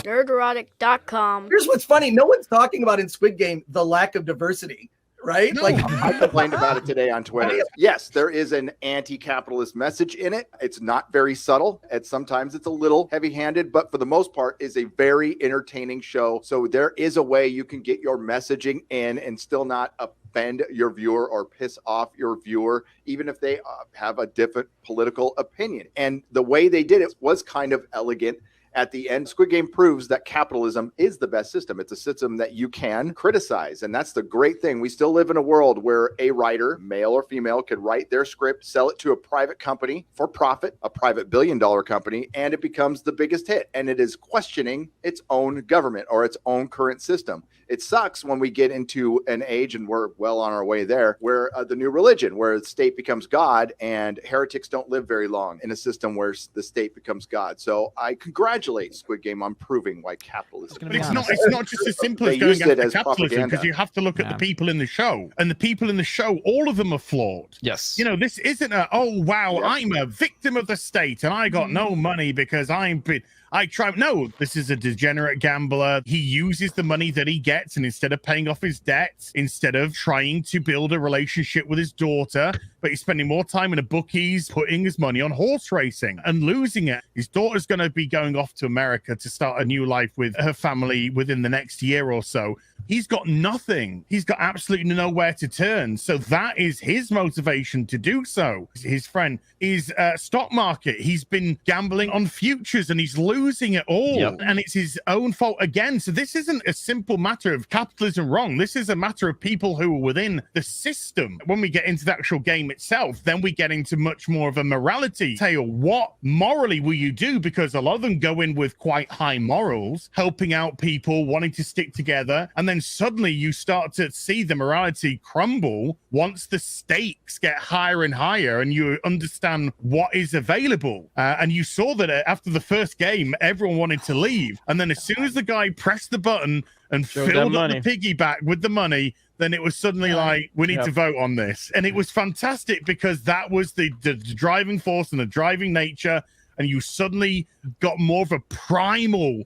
Nerdrotic.com. Here's what's funny. No one's talking about in Squid Game the lack of diversity, right? No. Like I complained about it today on Twitter. Yes, there is an anti-capitalist message in it. It's not very subtle. And sometimes it's a little heavy-handed, but for the most part is a very entertaining show. So there is a way you can get your messaging in and still not offend your viewer or piss off your viewer, even if they have a different political opinion. And the way they did it was kind of elegant. At the end, Squid Game proves that capitalism is the best system. It's a system that you can criticize. And that's the great thing. We still live in a world where a writer, male or female, could write their script, sell it to a private company for profit, a private billion-dollar company, and it becomes the biggest hit. And it is questioning its own government or its own current system. It sucks when we get into an age, and we're well on our way there, where the new religion, where the state becomes God, and heretics don't live very long in a system where the state becomes God. So I congratulate Squid Game on proving why capitalism. But it's not just as simple as going after capitalism, because you have to look at the people in the show, and the people in the show, all of them are flawed. Yes. You know, this isn't I'm a victim of the state and I got no money because no, this is a degenerate gambler. He uses the money that he gets, and instead of paying off his debts, instead of trying to build a relationship with his daughter, but he's spending more time in a bookies, putting his money on horse racing and losing it. His daughter's going to be going off to America to start a new life with her family within the next year or so. He's got nothing. He's got absolutely nowhere to turn. So that is his motivation to do so. His friend is stock market. He's been gambling on futures and he's losing it all. Yep. And it's his own fault again. So this isn't a simple matter of capitalism wrong. This is a matter of people who are within the system. When we get into the actual game itself, then we get into much more of a morality tale. What morally will you do? Because a lot of them go in with quite high morals, helping out people, wanting to stick together. And then suddenly you start to see the morality crumble once the stakes get higher and higher and you understand what is available. And you saw that after the first game, everyone wanted to leave. And then as soon as the guy pressed the button and filled up the piggyback with the money, then it was suddenly like, we need to vote on this. And it was fantastic because that was the driving force and the driving nature. And you suddenly got more of a primal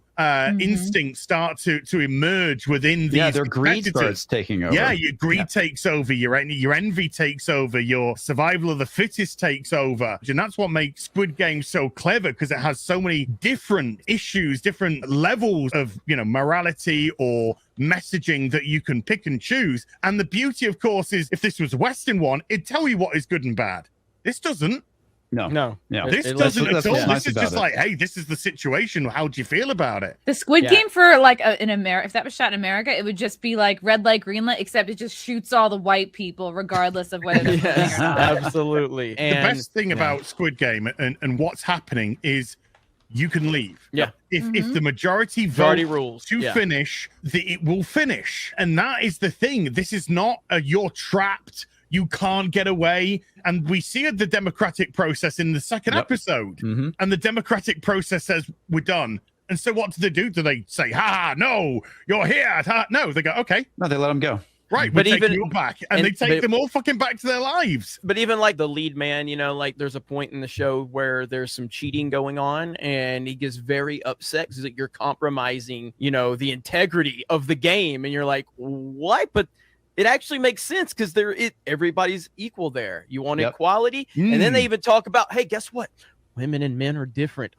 instinct start to emerge within these. Yeah, their greed starts taking over. Yeah, your greed takes over, your envy takes over, your survival of the fittest takes over. And that's what makes Squid Game so clever, because it has so many different issues, different levels of, morality or messaging that you can pick and choose. And the beauty, of course, is if this was a Western one, it'd tell you what is good and bad. This doesn't. No. This doesn't at all. This is just like, hey, this is the situation. How do you feel about it? The Squid Game for like in America, if that was shot in America, it would just be like red light, green light, except it just shoots all the white people, regardless of whether they're playing or not. Absolutely. And the best thing about Squid Game and what's happening is you can leave. Yeah. If the majority vote to finish, it will finish. And that is the thing. This is not you're trapped. You can't get away. And we see the democratic process in the second episode. And the democratic process says, we're done. And so what do they do? Do they say, no, you're here? No, they go, okay. No, they let them go. Right, but even you back, and they take them all fucking back to their lives. But even like the lead man, like there's a point in the show where there's some cheating going on, and he gets very upset because you're compromising, the integrity of the game, and you're like, what? But it actually makes sense because everybody's equal there. You want equality, and then they even talk about, hey, guess what? Women and men are different.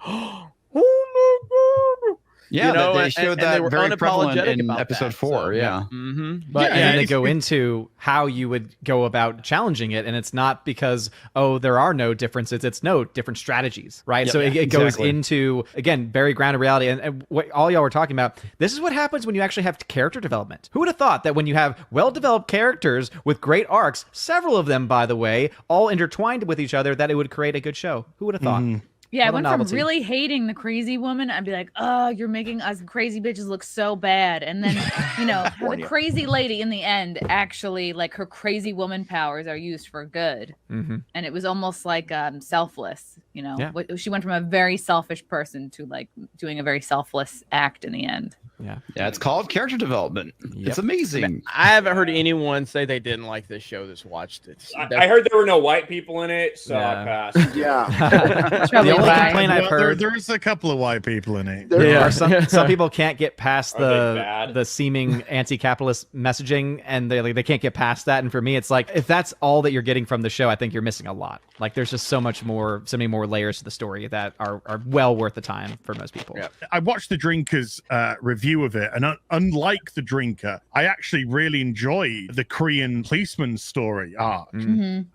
Yeah, they showed that very prevalent in episode 4. But they go into how you would go about challenging it, and it's not because there are no differences; it's no different strategies, right? So it goes into, again, very grounded reality, and what all y'all were talking about. This is what happens when you actually have character development. Who would have thought that when you have well-developed characters with great arcs, several of them, by the way, all intertwined with each other, that it would create a good show? Who would have thought? Yeah, I went from really hating the crazy woman. I'd be like, oh, you're making us crazy bitches look so bad. And then, the crazy lady in the end, actually, like, her crazy woman powers are used for good. And it was almost like selfless, She went from a very selfish person to, like, doing a very selfless act in the end. Yeah, it's called character development. It's amazing. I haven't heard anyone say they didn't like this show that's watched it. I heard there were no white people in it, so I passed. Yeah. The only complaint I've heard, there's a couple of white people in it. There are some people can't get past the seeming anti-capitalist messaging, and they can't get past that. And for me, it's like, if that's all that you're getting from the show, I think you're missing a lot. Like, there's just so many more layers to the story that are well worth the time for most people. Yeah. I watched the Drinker's review of it, and unlike the Drinker, I actually really enjoyed the Korean policeman story arc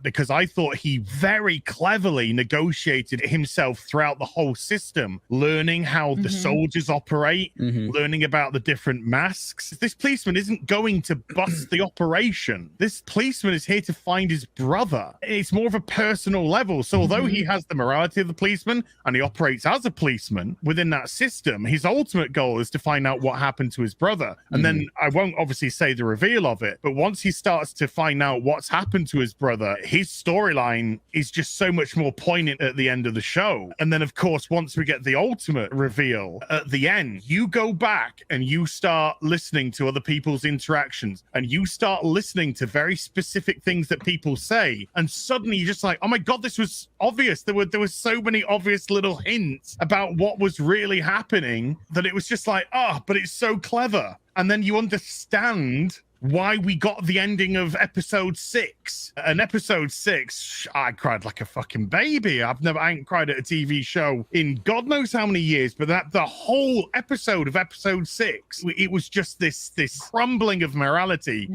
because I thought he very cleverly negotiated himself throughout the whole system, learning how the soldiers operate, learning about the different masks. This policeman isn't going to bust the operation. This policeman is here to find his brother. It's more of a personal level. So although he has the morality of the policeman and he operates as a policeman within that system, his ultimate goal is to find out what happened to his brother. And then I won't obviously say the reveal of it, but once he starts to find out what's happened to his brother, his storyline is just so much more poignant at the end of the show. And then, of course, once we get the ultimate reveal at the end, you go back and you start listening to other people's interactions and you start listening to very specific things that people say. And suddenly you're just like, oh my God, this was obvious. There were so many obvious little hints about what was really happening that it was just like, oh, but it's so clever. And then you understand why we got the ending of episode 6. And episode 6, I cried like a fucking baby. I ain't cried at a TV show in God knows how many years, but the whole episode of episode 6, it was just this crumbling of morality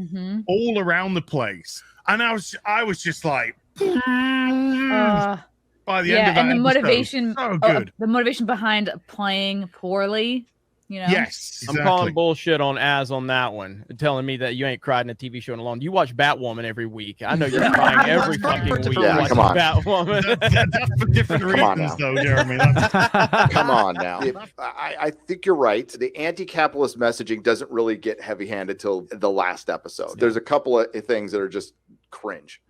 all around the place. And I was just like, by the end of that, and the motivation, so good. The motivation behind playing poorly. You know? Yes, exactly. I'm calling bullshit on that one, telling me that you ain't cried in a TV show in a long. You watch Batwoman every week. I know you're crying every fucking week. Yeah, come on. Batwoman. That's for different reasons, though, Jeremy. Come on now. I think you're right. The anti-capitalist messaging doesn't really get heavy-handed till the last episode. There's a couple of things that are just cringe,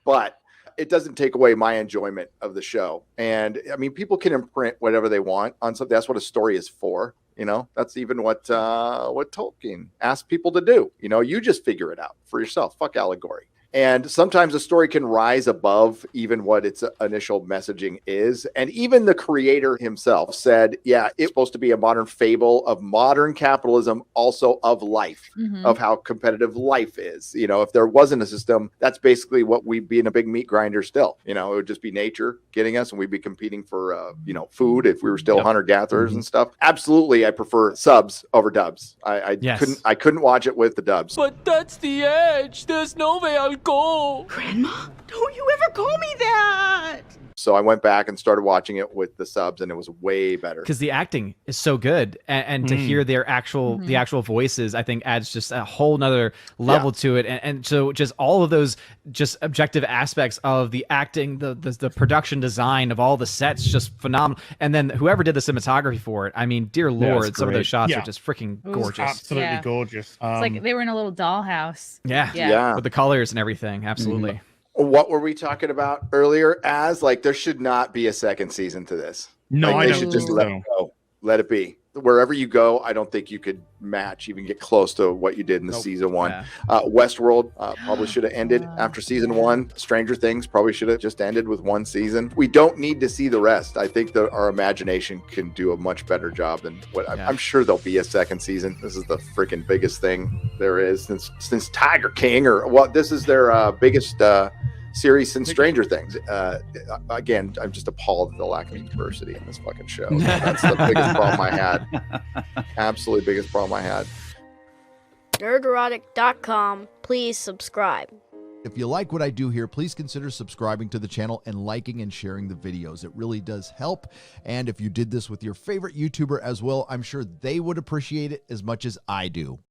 but it doesn't take away my enjoyment of the show. And I mean, people can imprint whatever they want on something. That's what a story is for. You know, that's even what Tolkien asked people to do. You know, you just figure it out for yourself. Fuck allegory. And sometimes a story can rise above even what its initial messaging is. And even the creator himself said, yeah, it's supposed to be a modern fable of modern capitalism, also of life, of how competitive life is. You know, if there wasn't a system, that's basically what we'd be in a big meat grinder still. You know, it would just be nature getting us and we'd be competing for, food if we were still hunter-gatherers and stuff. Absolutely, I prefer subs over dubs. I couldn't watch it with the dubs. But that's the edge. There's no way I'll go. Grandma, don't you ever call me that. So I went back and started watching it with the subs, and it was way better. Because the acting is so good, and to hear their actual voices, I think adds just a whole nother level to it. And so just all of those just objective aspects of the acting, the production design of all the sets, just phenomenal. And then whoever did the cinematography for it, I mean, dear Lord, some of those shots are just freaking gorgeous. Absolutely gorgeous. It's like they were in a little dollhouse. Yeah. With the colors and everything. Absolutely. What were we talking about earlier? There should not be a second season to this. No, they should just let it go. Let it be. Wherever you go, I don't think you could match, even get close to what you did in the season 1. Yeah. Westworld probably should have ended after season 1. Stranger Things probably should have just ended with 1 season. We don't need to see the rest. I think our imagination can do a much better job than what I'm sure there'll be a second season. This is the freaking biggest thing there is since Tiger King, this is their biggest series since Stranger Things. Again, I'm just appalled at the lack of diversity in this fucking show. That's the biggest problem I had. Absolutely biggest problem I had. Nerdrotic.com. Please subscribe. If you like what I do here, please consider subscribing to the channel and liking and sharing the videos. It really does help. And if you did this with your favorite YouTuber as well, I'm sure they would appreciate it as much as I do.